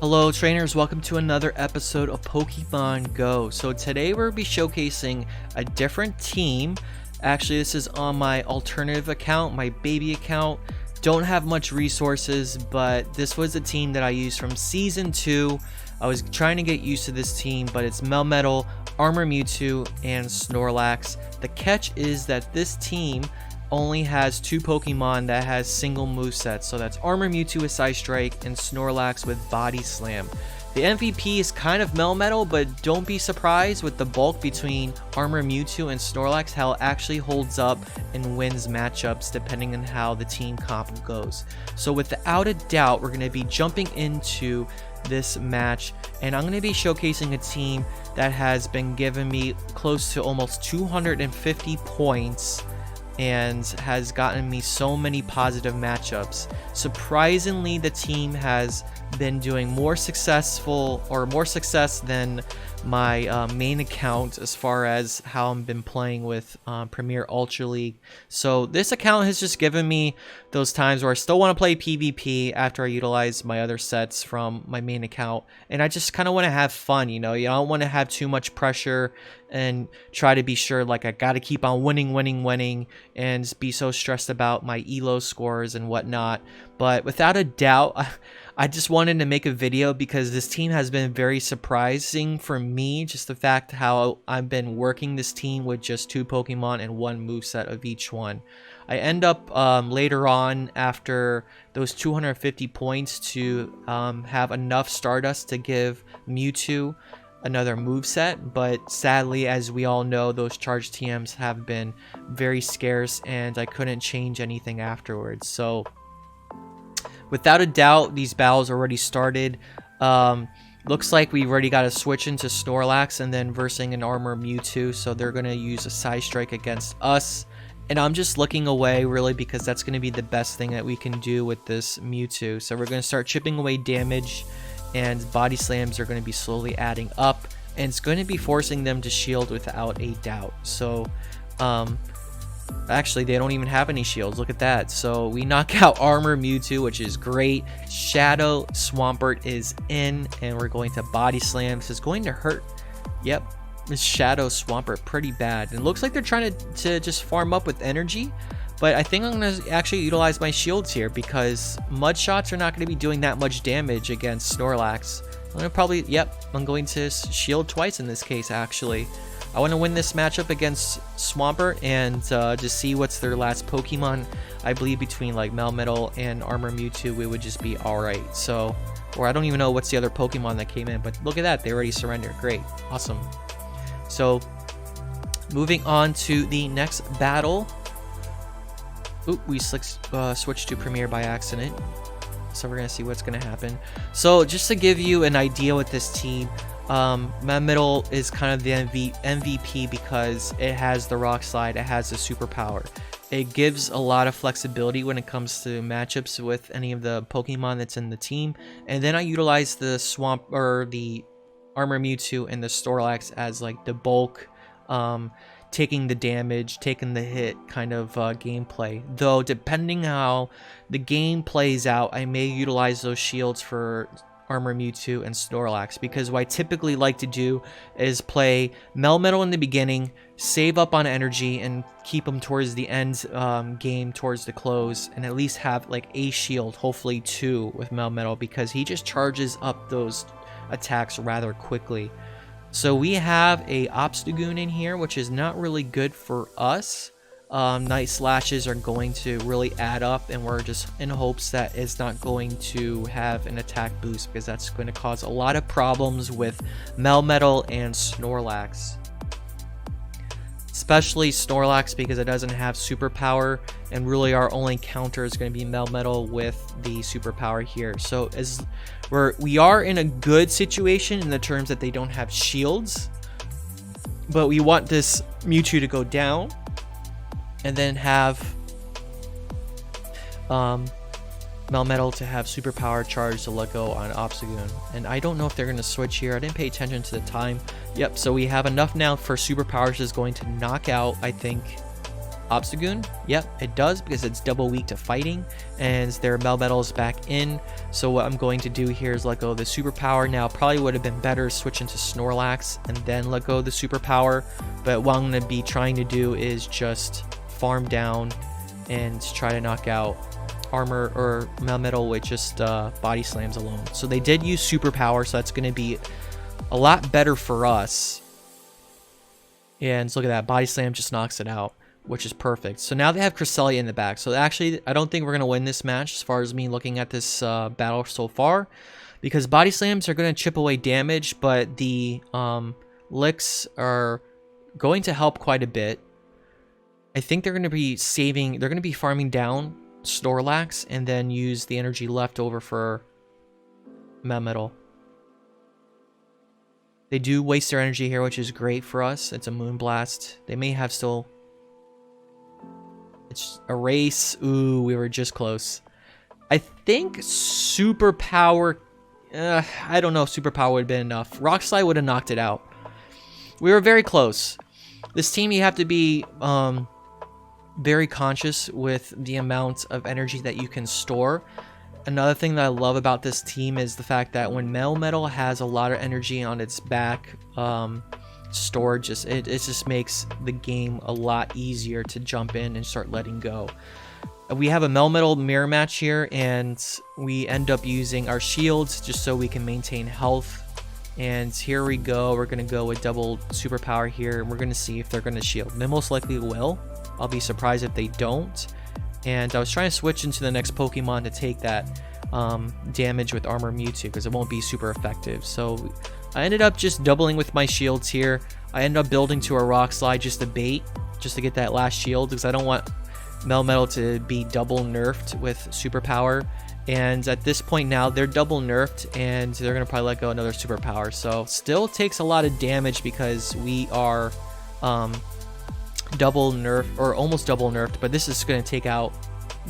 Hello trainers, welcome to another episode of Pokemon Go. So today we'll be showcasing a different team. Actually, this is on my alternative account, my baby account. Don't have much resources, but this was a team that I used from Season 2. I was trying to get used to this team, but it's Melmetal, Armor Mewtwo, and Snorlax. The catch is that this team only has two Pokemon that has single movesets, so that's Armor Mewtwo with Side Strike and Snorlax with Body Slam. The MVP is kind of Melmetal, but don't be surprised with the bulk between Armor Mewtwo and Snorlax, how it actually holds up and wins matchups depending on how the team comp goes. So without a doubt, we're going to be jumping into this match, and I'm going to be showcasing a team that has been giving me close to almost 250 points and has gotten me so many positive matchups. Surprisingly, the team has been doing more success than my main account as far as how I've been playing with Premier Ultra League. So this account has just given me those times where I still want to play PvP after I utilize my other sets from my main account, and I just kind of want to have fun. You don't want to have too much pressure and try to be sure like I gotta keep on winning and be so stressed about my elo scores and whatnot. But without a doubt, I just wanted to make a video because this team has been very surprising for me. Just the fact how I've been working this team with just two Pokemon and one moveset of each one. I end up later on after those 250 points to have enough Stardust to give Mewtwo another moveset, but sadly, as we all know, those charge TMs have been very scarce and I couldn't change anything afterwards. So without a doubt, these battles already started. Looks like we already got to switch into Snorlax and then versing an Armor Mewtwo, so they're going to use a Side Strike against us. And I'm just looking away really because that's going to be the best thing that we can do with this Mewtwo. So we're going to start chipping away damage, and Body Slams are going to be slowly adding up, and it's going to be forcing them to shield without a doubt. So actually, they don't even have any shields. Look at that. So we knock out Armor Mewtwo, which is great. Shadow Swampert is in, and we're going to Body Slam. This is going to hurt. Yep, this Shadow Swampert pretty bad. And it looks like they're trying to just farm up with energy, but I think I'm going to actually utilize my shields here because Mud Shots are not going to be doing that much damage against Snorlax. I'm going to shield twice in this case, actually. I want to win this matchup against Swampert and just see what's their last Pokemon. I believe between like Melmetal and Armor Mewtwo, we would just be alright. So, or I don't even know what's the other Pokemon that came in, but look at that. They already surrendered. Great. Awesome. So, moving on to the next battle. Oop, we switched to Premier by accident. So we're going to see what's going to happen. So just to give you an idea with this team, Melmetal is kind of the MVP because it has the Rock Slide, it has the Superpower. It gives a lot of flexibility when it comes to matchups with any of the Pokemon that's in the team. And then I utilize the the Armor Mewtwo and the Snorlax as like the bulk, taking the damage, taking the hit kind of gameplay. Though depending how the game plays out, I may utilize those shields for Armor Mewtwo and Snorlax, because what I typically like to do is play Melmetal in the beginning, save up on energy, and keep them towards the end game, towards the close, and at least have like a shield, hopefully two, with Melmetal, because he just charges up those attacks rather quickly. So we have a Obstagoon in here, which is not really good for us. Night Slashes are going to really add up, and we're just in hopes that it's not going to have an attack boost, because that's going to cause a lot of problems with Melmetal and Snorlax. Especially Snorlax, because it doesn't have Superpower, and really our only counter is going to be Melmetal with the Superpower here. So as we are in a good situation in the terms that they don't have shields, but we want this Mewtwo to go down and then have Melmetal to have Superpower charge to let go on Obstagoon. And I don't know if they're going to switch here. I didn't pay attention to the time. Yep, so we have enough now for Superpowers is going to knock out, I think, Obstagoon? Yep, it does, because it's double weak to fighting, and their Melmetal is back in. So what I'm going to do here is let go of the superpower. Now, probably would have been better switching to Snorlax and then let go of the superpower, but what I'm going to be trying to do is just farm down and try to knock out Armor or Melmetal with just body slams alone. So they did use superpower, so that's going to be a lot better for us. And look at that, body slam just knocks it out, which is perfect. So now they have Cresselia in the back. So actually, I don't think we're going to win this match as far as me looking at this battle so far, because body slams are going to chip away damage, but the licks are going to help quite a bit. I think they're going to be saving, they're going to be farming down Snorlax and then use the energy left over for Melmetal. They do waste their energy here, which is great for us. It's a Moonblast. They may have still... It's Erase. Ooh, we were just close. I think Superpower... I don't know if Superpower would have been enough. Rock Slide would have knocked it out. We were very close. This team, you have to be very conscious with the amount of energy that you can store. Another thing that I love about this team is the fact that when Melmetal has a lot of energy on its back stored, it just makes the game a lot easier to jump in and start letting go. We have a Melmetal mirror match here, and we end up using our shields just so we can maintain health. And here we go. We're going to go with double superpower here, and we're going to see if they're going to shield. They most likely will. I'll be surprised if they don't. And I was trying to switch into the next Pokemon to take that damage with Armor Mewtwo, because it won't be super effective. So I ended up just doubling with my shields here. I ended up building to a Rock Slide just to bait, just to get that last shield, because I don't want Melmetal to be double nerfed with superpower. And at this point now, they're double nerfed, and they're going to probably let go another superpower. So still takes a lot of damage because we are... double nerfed, or almost double nerfed, but this is going to take out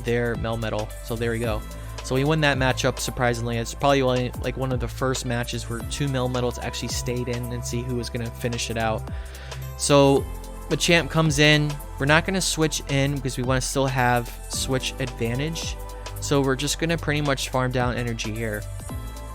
their Melmetal. So there we go. So we win that matchup surprisingly. It's probably like one of the first matches where two Melmetals actually stayed in and see who was going to finish it out. So Machamp comes in. We're not going to switch in because we want to still have switch advantage. So we're just going to pretty much farm down energy here.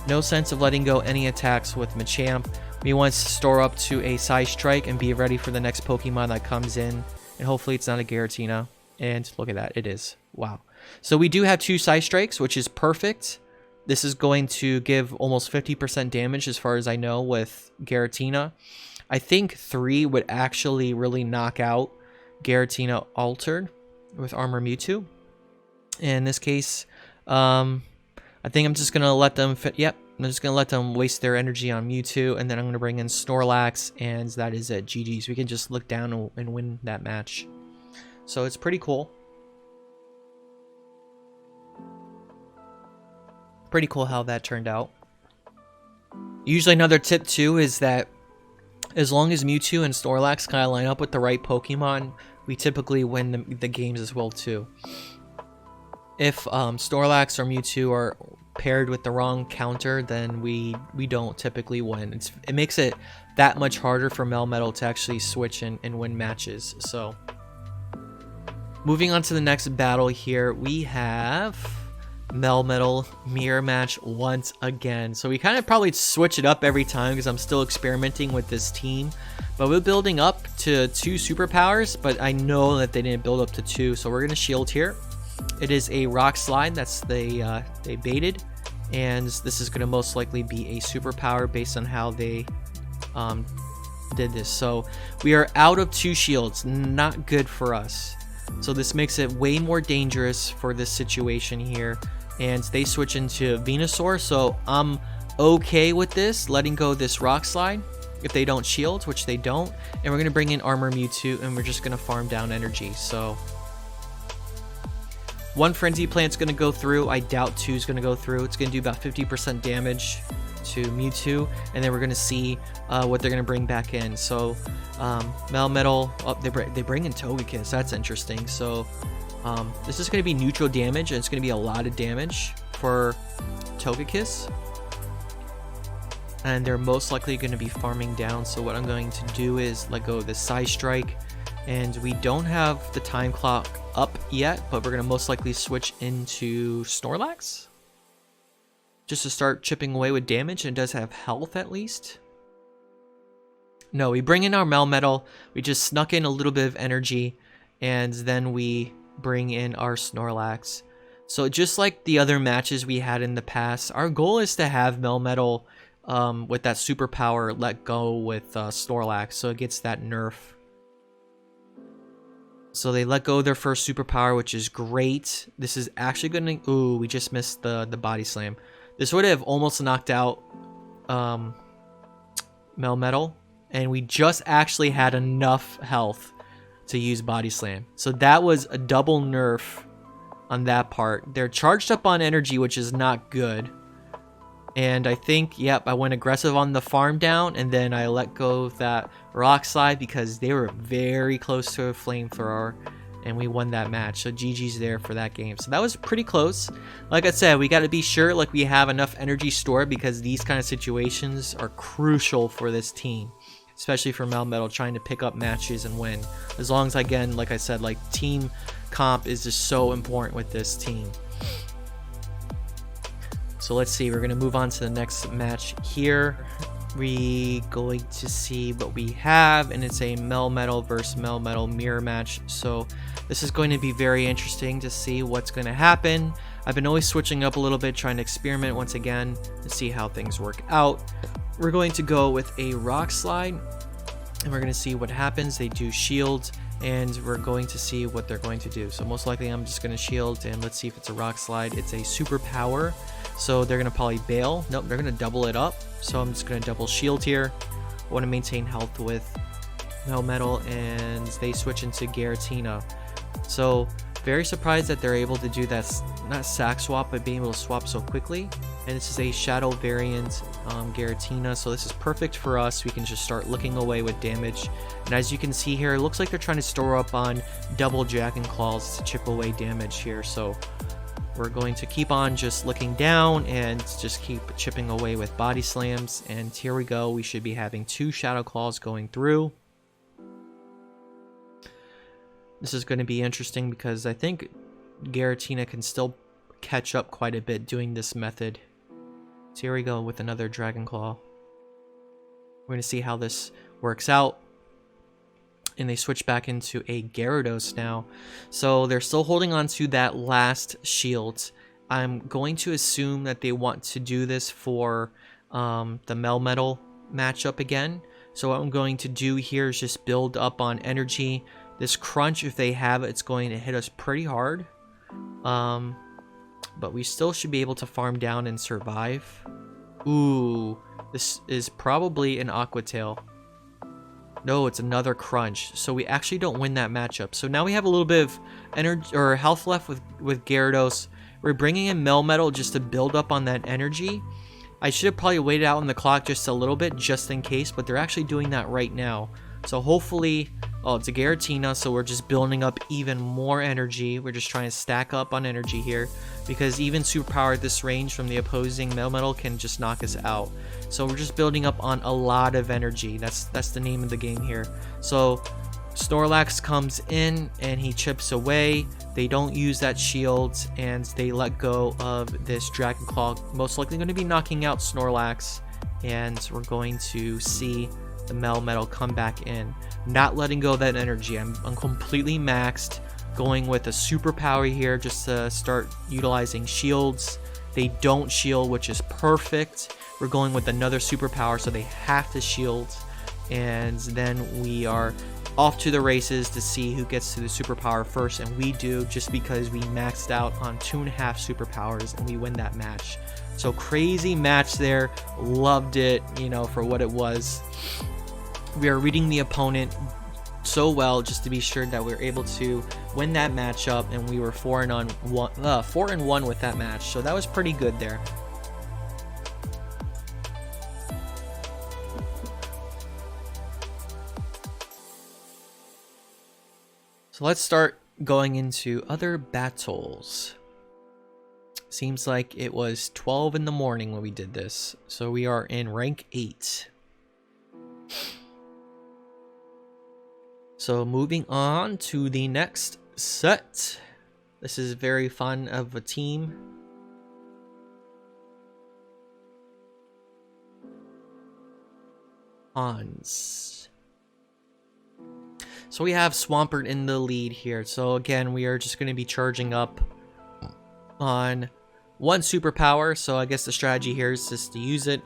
No sense of letting go any attacks with Machamp. We want to store up to a Psy Strike and be ready for the next Pokemon that comes in. And hopefully it's not a Giratina. And look at that, it is. Wow. So we do have 2 Psy Strikes, which is perfect. This is going to give almost 50% damage as far as I know with Giratina. I think 3 would actually really knock out Giratina Altered with Armor Mewtwo. In this case, I think I'm just going to let them fit. Yep. I'm just going to let them waste their energy on Mewtwo, and then I'm going to bring in Snorlax, and that is it. GG's. We can just look down and win that match. So it's pretty cool. Pretty cool how that turned out. Usually another tip too is that as long as Mewtwo and Snorlax kind of line up with the right Pokemon, we typically win the games as well too. If Snorlax or Mewtwo are paired with the wrong counter, then we don't typically win. It makes it that much harder for Melmetal to actually switch and win matches. So moving on to the next battle here, we have Melmetal mirror match once again. So we kind of probably switch it up every time because I'm still experimenting with this team, but we're building up to 2 superpowers, but I know that they didn't build up to 2, so we're going to shield here. It is a Rock Slide that's they baited, and this is going to most likely be a superpower based on how they did this. So we are out of 2 shields, not good for us. So this makes it way more dangerous for this situation here, and they switch into Venusaur. So I'm okay with this, letting go of this Rock Slide if they don't shield, which they don't, and we're going to bring in Armor Mewtwo, and we're just going to farm down energy. So 1 Frenzy Plant's going to go through. I doubt 2 is going to go through. It's going to do about 50% damage to Mewtwo, and then we're going to see what they're going to bring back in. So Melmetal, they bring in Togekiss. That's interesting. So this is going to be neutral damage, and it's going to be a lot of damage for Togekiss. And they're most likely going to be farming down. So what I'm going to do is let go of the Psy Strike. And we don't have the time clock up yet, but we're going to most likely switch into Snorlax just to start chipping away with damage, and it does have health at least. No, we bring in our Melmetal, we just snuck in a little bit of energy, and then we bring in our Snorlax. So just like the other matches we had in the past, our goal is to have Melmetal with that superpower let go with Snorlax, so it gets that nerf. So they let go of their first superpower, which is great. This is actually going to... Ooh, we just missed the body slam. This would have almost knocked out Melmetal, and we just actually had enough health to use body slam. So that was a double nerf on that part. They're charged up on energy, which is not good. And I think, yep, I went aggressive on the farm down, and then I let go of that rock slide because they were very close to a flamethrower, and we won that match. So GG's there for that game. So that was pretty close. Like I said, we got to be sure like we have enough energy stored, because these kind of situations are crucial for this team, especially for Melmetal trying to pick up matches and win. As long as, again, like I said, like team comp is just so important with this team. So let's see, we're going to move on to the next match here. We going to see what we have, and it's a Melmetal versus Melmetal mirror match. So this is going to be very interesting to see what's going to happen. I've been always switching up a little bit, trying to experiment once again to see how things work out. We're going to go with a rock slide, and we're going to see what happens. They do shield, and we're going to see what they're going to do. So most likely I'm just going to shield, and let's see if it's a rock slide. It's a super power, so they're going to probably bail. Nope, they're going to double it up. So I'm just going to double shield here. I want to maintain health with Melmetal, and they switch into Giratina. So very surprised that they're able to do that, not sack swap, but being able to swap so quickly. And this is a shadow variant Giratina, so this is perfect for us. We can just start looking away with damage. And as you can see here, it looks like they're trying to store up on double Dragon Claws to chip away damage here. So we're going to keep on just looking down and just keep chipping away with body slams. And here we go. We should be having 2 Shadow Claws going through. This is going to be interesting because I think Giratina can still catch up quite a bit doing this method. So here we go with another Dragon Claw. We're going to see how this works out. And they switch back into a Gyarados now. So they're still holding on to that last shield. I'm going to assume that they want to do this for the Melmetal matchup again. So what I'm going to do here is just build up on energy. This crunch, if they have it, it's going to hit us pretty hard. But we still should be able to farm down and survive. Ooh, this is probably an Aqua Tail. No, it's another crunch. So we actually don't win that matchup. So now we have a little bit of energy or health left with Gyarados. We're bringing in Melmetal just to build up on that energy. I should have probably waited out on the clock just a little bit, just in case, but they're actually doing that right now. So hopefully, oh, it's a Giratina, so we're just building up even more energy. We're just trying to stack up on energy here, because even superpower at this range from the opposing Melmetal can just knock us out. So we're just building up on a lot of energy. That's the name of the game here. So Snorlax comes in and he chips away. They don't use that shield, and they let go of this Dragon Claw. Most likely going to be knocking out Snorlax, and we're going to see the Melmetal come back in. Not letting go of that energy. I'm completely maxed. Going with a superpower here just to start utilizing shields. They don't shield, which is perfect. We're going with another superpower, so they have to shield. And then we are off to the races to see who gets to the superpower first, and we do, just because we maxed out on 2.5 superpowers and we win that match. So crazy match there. Loved it, you know, for what it was. We are reading the opponent so well just to be sure that we're able to win that matchup, and we were 4-1 with that match. So that was pretty good there. So let's start going into other battles. Seems like it was 12 in the morning when we did this. So we are in rank 8. So moving on to the next set. This is very fun of a team. Hans. So we have Swampert in the lead here. So again, we are just going to be charging up on one superpower. So I guess the strategy here is just to use it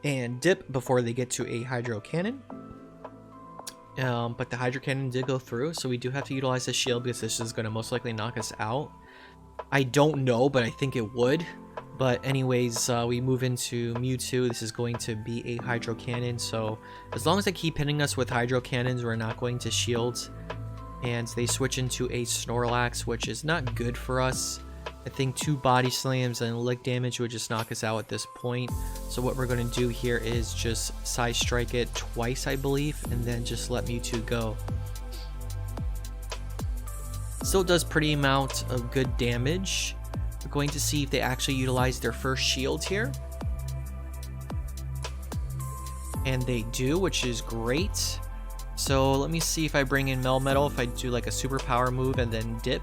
and dip before they get to a Hydro Cannon. But the Hydro Cannon did go through, so we do have to utilize the shield because this is going to most likely knock us out. I don't know, but I think it would. But anyways, we move into Mewtwo. This is going to be a Hydro Cannon, so as long as they keep hitting us with Hydro Cannons, we're not going to shield. And they switch into a Snorlax, which is not good for us. I think 2 body slams and lick damage would just knock us out at this point. So what we're going to do here is just side strike it twice, I believe, and then just let Mewtwo go. Still does pretty amount of good damage. We're going to see if they actually utilize their first shield here. And they do, which is great. So let me see if I bring in Melmetal, if I do like a superpower move and then dip.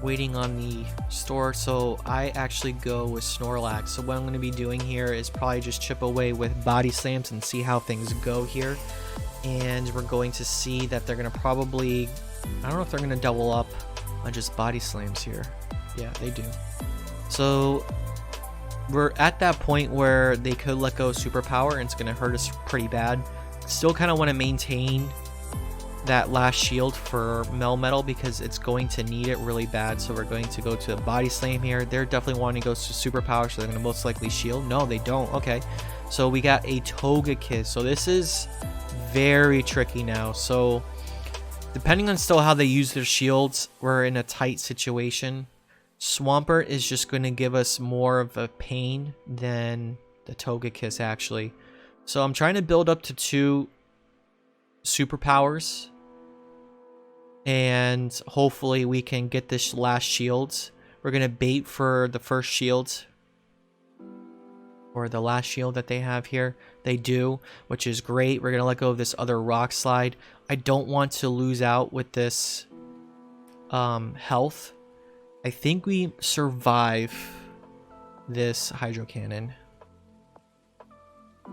Waiting on the store, so I actually go with Snorlax. So what I'm going to be doing here is probably just chip away with body slams and see how things go here. And we're going to see that they're going to probably, I don't know if they're going to double up on just body slams here. Yeah, they do. So we're at that point where they could let go of superpower and it's going to hurt us pretty bad. Still kind of want to maintain that last shield for Melmetal because it's going to need it really bad. So we're going to go to a body slam here. They're definitely wanting to go to superpower, so they're going to most likely shield. No, they don't. Okay, so we got a Togekiss. So this is very tricky now. So depending on still how they use their shields, we're in a tight situation. Swampert is just going to give us more of a pain than the Togekiss actually. So I'm trying to build up to 2 superpowers. And hopefully we can get this last shield. We're going to bait for the first shield. Or the last shield that they have here. They do, which is great. We're going to let go of this other Rock Slide. I don't want to lose out with this health. I think we survive this Hydro Cannon.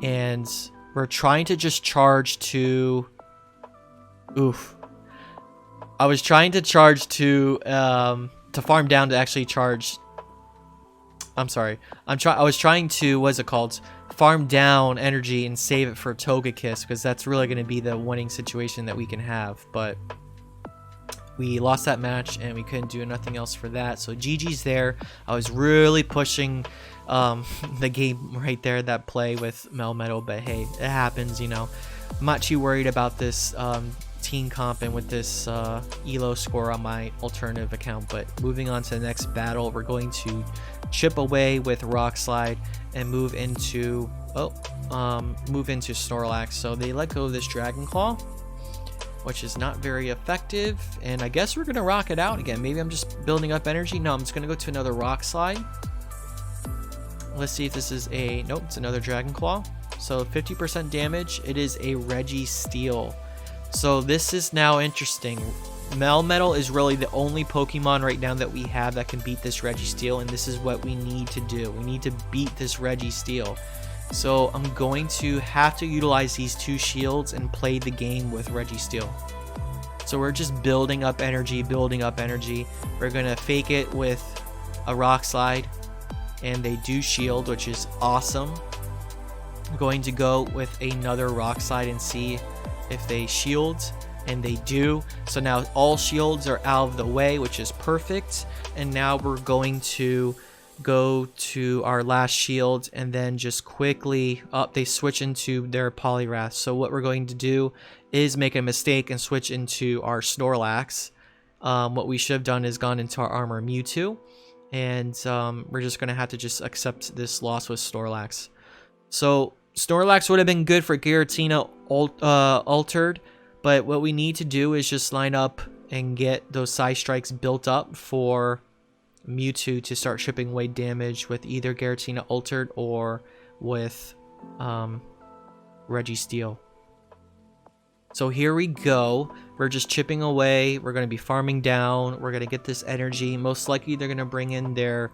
And we're trying to just charge to... Oof. I was trying to charge to farm down to actually charge. I'm sorry. I was trying to, what's it called? Farm down energy and save it for Togekiss because that's really going to be the winning situation that we can have. But we lost that match and we couldn't do nothing else for that. So GG's there. I was really pushing the game right there, that play with Melmetal. But hey, it happens, you know. I'm not too worried about this team comp and with this elo score on my alternative account. But moving on to the next battle, we're going to chip away with Rock Slide and move into Snorlax. So they let go of this Dragon Claw, which is not very effective, and I guess we're gonna rock it out again. Maybe I'm just building up energy. No, I'm just gonna go to another Rock Slide. Let's see if this is a nope, it's another Dragon Claw. So 50% damage. It is a Registeel. So this is now interesting. Melmetal is really the only Pokemon right now that we have that can beat this Registeel, and this is what we need to do. We need to beat this Registeel. So I'm going to have to utilize these 2 shields and play the game with Registeel. So we're just building up energy, building up energy. We're going to fake it with a Rock Slide, and they do shield, which is awesome. I'm going to go with another Rock Slide and see if they shield, and they do. So now all shields are out of the way, which is perfect. And now we're going to go to our last shield and then just quickly they switch into their Poliwrath. So what we're going to do is make a mistake and switch into our Snorlax. What we should have done is gone into our Armor Mewtwo, and we're just gonna have to just accept this loss with Snorlax. So Snorlax would have been good for Giratina altered, but what we need to do is just line up and get those side strikes built up for Mewtwo to start chipping away damage with either Giratina altered or with Registeel. So here we go. We're just chipping away. We're going to be farming down. We're going to get this energy. Most likely they're going to bring in their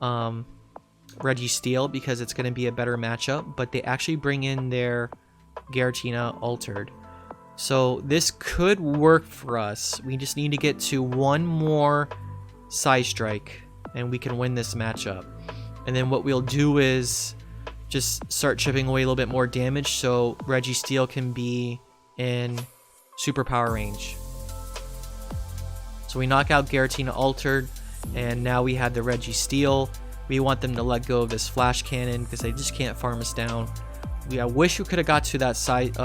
Registeel because it's going to be a better matchup. But they actually bring in their Giratina Altered. So this could work for us. We just need to get to one more Side Strike and we can win this matchup. And then what we'll do is just start chipping away a little bit more damage so Registeel can be in superpower range. So we knock out Giratina Altered, and now we have the Registeel. We want them to let go of this Flash Cannon because they just can't farm us down. I wish we could have got to that side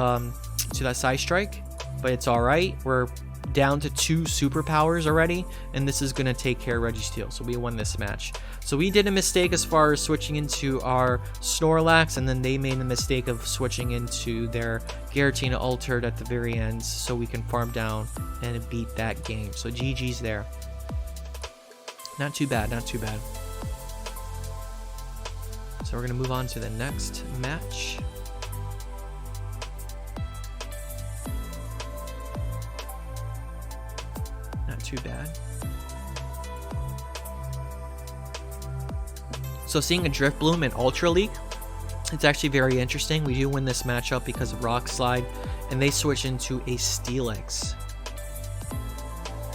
strike, but it's all right. We're down to 2 superpowers already, and this is going to take care of Registeel, so we won this match. So we did a mistake as far as switching into our Snorlax, and then they made a mistake of switching into their Giratina Altered at the very end so we can farm down and beat that game. So GG's there. Not too bad, not too bad. So we're going to move on to the next match. Not too bad. So seeing a Drift Bloom in Ultra League, it's actually very interesting. We do win this matchup because of Rock Slide, and they switch into a Steelix.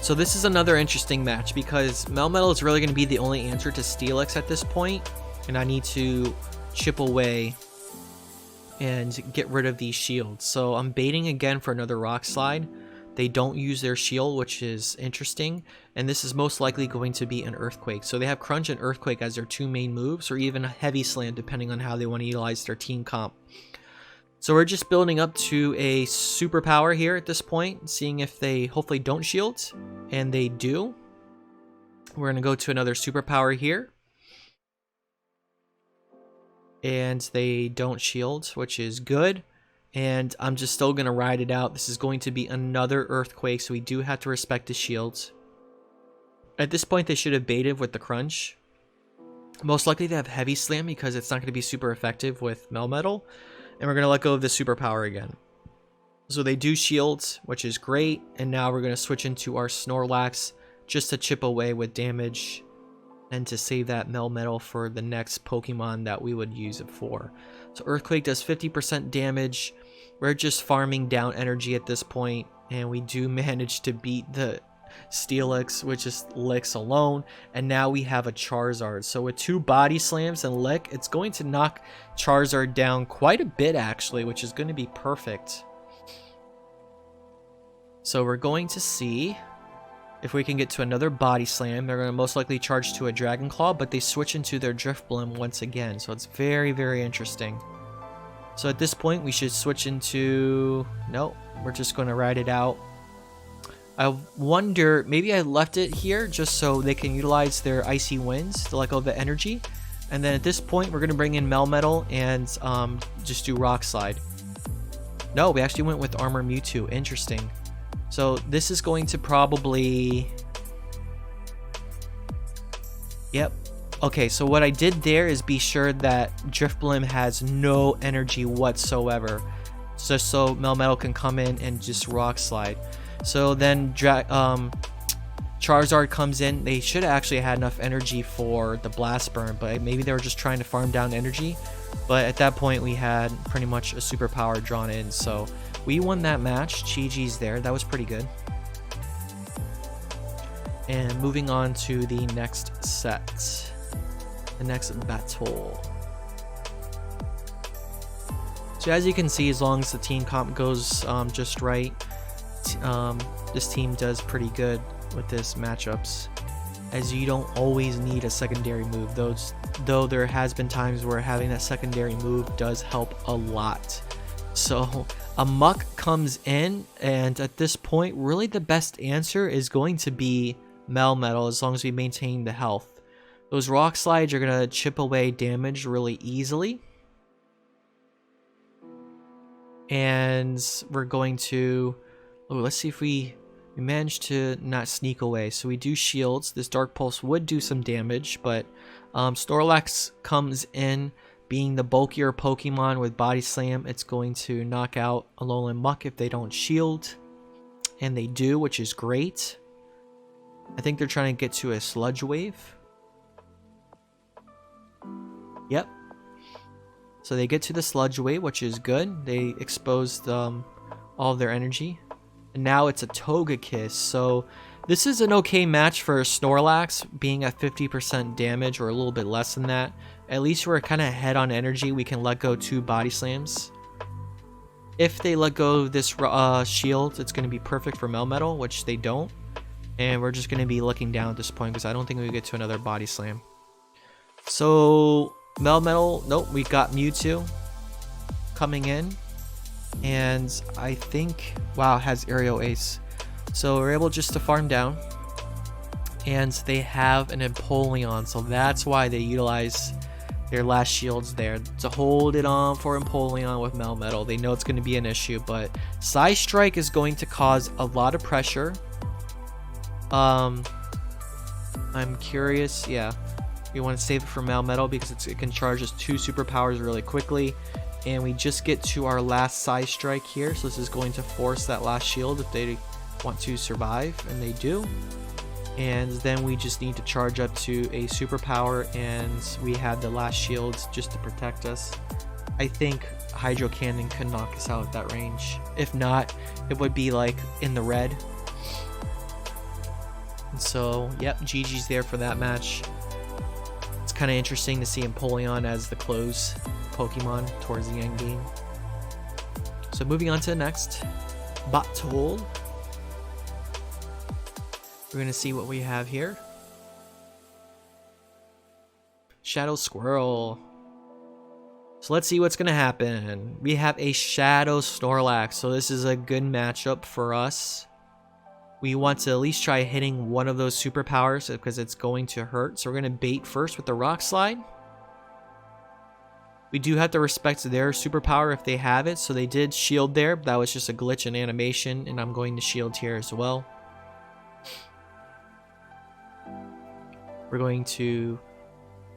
So this is another interesting match because Melmetal is really going to be the only answer to Steelix at this point, and I need to chip away and get rid of these shields. So I'm baiting again for another Rock Slide. They don't use their shield, which is interesting, and this is most likely going to be an Earthquake. So they have Crunch and Earthquake as their 2 main moves, or even a Heavy Slam depending on how they want to utilize their team comp. So we're just building up to a superpower here at this point, seeing if they hopefully don't shield, and they do. We're going to go to another superpower here, and they don't shield, which is good. And I'm just still going to ride it out. This is going to be another Earthquake, so we do have to respect the shields. At this point, they should have baited with the Crunch. Most likely they have Heavy Slam because it's not going to be super effective with Melmetal. And we're going to let go of the superpower again. So they do shield, which is great. And now we're going to switch into our Snorlax just to chip away with damage and to save that Melmetal for the next Pokemon that we would use it for. So Earthquake does 50% damage. We're just farming down energy at this point, and we do manage to beat the Steelix, which is Licks alone, and now we have a Charizard. So with 2 Body Slams and Lick, it's going to knock Charizard down quite a bit actually, which is going to be perfect. So we're going to see if we can get to another Body Slam. They're going to most likely charge to a Dragon Claw, but they switch into their Drift Bloom once again. So it's very, very interesting. So at this point, we should switch into... No, we're just going to ride it out. I wonder, maybe I left it here just so they can utilize their Icy Winds to let go of the energy. And then at this point, we're going to bring in Melmetal and just do Rock Slide. No, we actually went with Armor Mewtwo. Interesting. So this is going to probably... Yep. Okay, so what I did there is be sure that Drift Bloom has no energy whatsoever, just so Melmetal can come in and just Rock Slide. So then Charizard comes in. They should have actually had enough energy for the Blast Burn, but maybe they were just trying to farm down energy. But at that point, we had pretty much a superpower drawn in, so we won that match. GG's there. That was pretty good. And moving on to the next set. The next battle. So as you can see, as long as the team comp goes just right, this team does pretty good with this matchups, as you don't always need a secondary move. Though there has been times where having that secondary move does help a lot. So a Muck comes in, and at this point, really the best answer is going to be Melmetal, as long as we maintain the health. Those Rock Slides are going to chip away damage really easily. And we're going to... Oh, let's see if we manage to not sneak away. So we do shields. This Dark Pulse would do some damage, but Snorlax comes in Being the bulkier Pokemon with Body Slam, it's going to knock out Alolan Muck if they don't shield. And they do, which is great. I think they're trying to get to a Sludge Wave. Yep. So they get to the Sludge Wave, which is good. They exposed all of their energy. And now it's a Togekiss. So this is an okay match for Snorlax, being at 50% damage or a little bit less than that. At least we're kind of ahead on energy. We can let go 2 Body Slams. If they let go of this shield, it's going to be perfect for Melmetal, which they don't. And we're just going to be looking down at this point because I don't think we get to another Body Slam. So Melmetal, nope, we got Mewtwo coming in. And I think, wow, has Aerial Ace. So we're able just to farm down. And they have an Empoleon, so that's why they utilize their last shields there to hold it on for Empoleon with Melmetal. They know it's going to be an issue, but Psy Strike is going to cause a lot of pressure. I'm curious, yeah. We want to save it for Melmetal because it can charge us 2 superpowers really quickly. And we just get to our last Psy Strike here, so this is going to force that last shield if they want to survive, and they do. And then we just need to charge up to a superpower, and we have the last shields just to protect us. I think Hydro Cannon can knock us out at that range. If not, it would be like in the red. And so, yep, GG's there for that match. It's kind of interesting to see Empoleon as the close Pokemon towards the end game. So moving on to the next battle. We're going to see what we have here. Shadow Squirrel. So let's see what's going to happen. We have a Shadow Snorlax. So this is a good matchup for us. We want to at least try hitting one of those superpowers because it's going to hurt. So we're going to bait first with the Rock Slide. We do have to respect their superpower if they have it. So they did shield there. That was just a glitch in animation. And I'm going to shield here as well. We're going to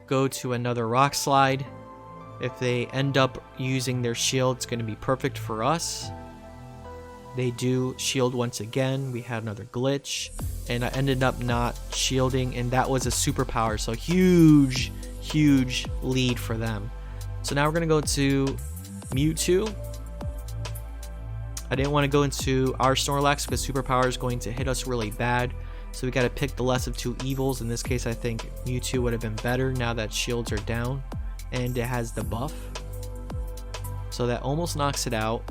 go to another Rock Slide. If they end up using their shield, it's going to be perfect for us. They do shield once again. We had another glitch. And I ended up not shielding. And that was a superpower. So huge, huge lead for them. So now we're going to go to Mewtwo. I didn't want to go into our Snorlax because superpower is going to hit us really bad. So we got to pick the less of 2 evils. In this case, I think Mewtwo would have been better now that shields are down. And it has the buff. So that almost knocks it out.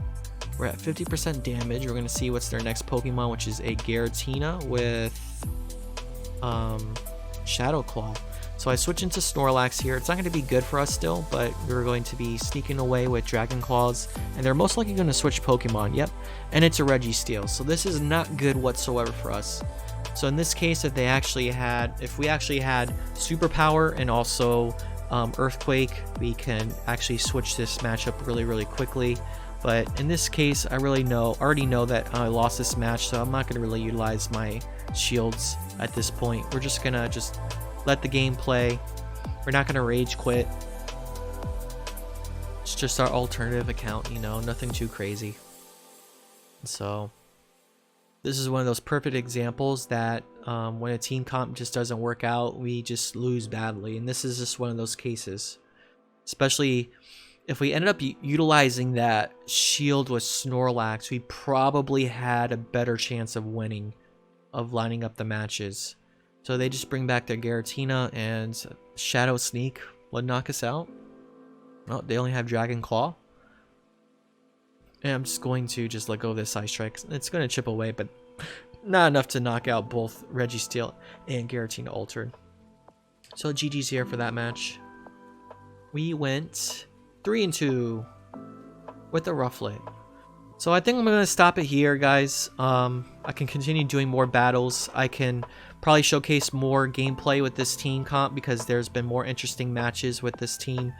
We're at 50% damage. We're going to see what's their next Pokemon, which is a Giratina with Shadow Claw. So I switch into Snorlax here. It's not going to be good for us still, but we're going to be sneaking away with Dragon Claws. And they're most likely going to switch Pokemon. Yep. And it's a Registeel. So this is not good whatsoever for us. So in this case, if we actually had Superpower and also Earthquake, we can actually switch this matchup really, really quickly. But in this case, I already know that I lost this match, so I'm not going to really utilize my shields at this point. We're just going to let the game play. We're not going to rage quit. It's just our alternative account, nothing too crazy. So this is one of those perfect examples that when a team comp just doesn't work out, we just lose badly. And this is just one of those cases. Especially if we ended up utilizing that shield with Snorlax, we probably had a better chance of winning, of lining up the matches. So they just bring back their Giratina, and Shadow Sneak would knock us out. Oh, they only have Dragon Claw. And I'm just going to let go of this Psy Strike. It's going to chip away, but not enough to knock out both Registeel and Giratina Altered. So GG's here for that match. We went 3-2 with the Rufflet. So I think I'm gonna stop it here, guys. I can continue doing more battles. I can probably showcase more gameplay with this team comp because there's been more interesting matches with this team.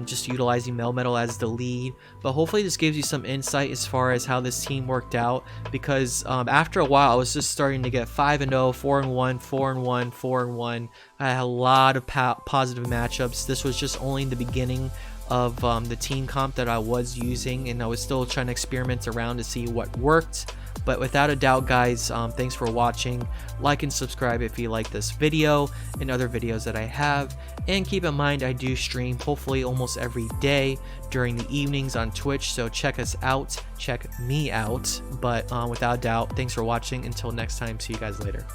Just utilizing Melmetal as the lead, but hopefully this gives you some insight as far as how this team worked out, because after a while I was just starting to get 5-0, 4-1, 4-1, 4-1. I had a lot of positive matchups. This was just only the beginning of the team comp that I was using, and I was still trying to experiment around to see what worked. But without a doubt, guys, thanks for watching. Like and subscribe if you like this video and other videos that I have. And keep in mind, I do stream hopefully almost every day during the evenings on Twitch. So check us out. Check me out. But without a doubt, thanks for watching. Until next time, see you guys later.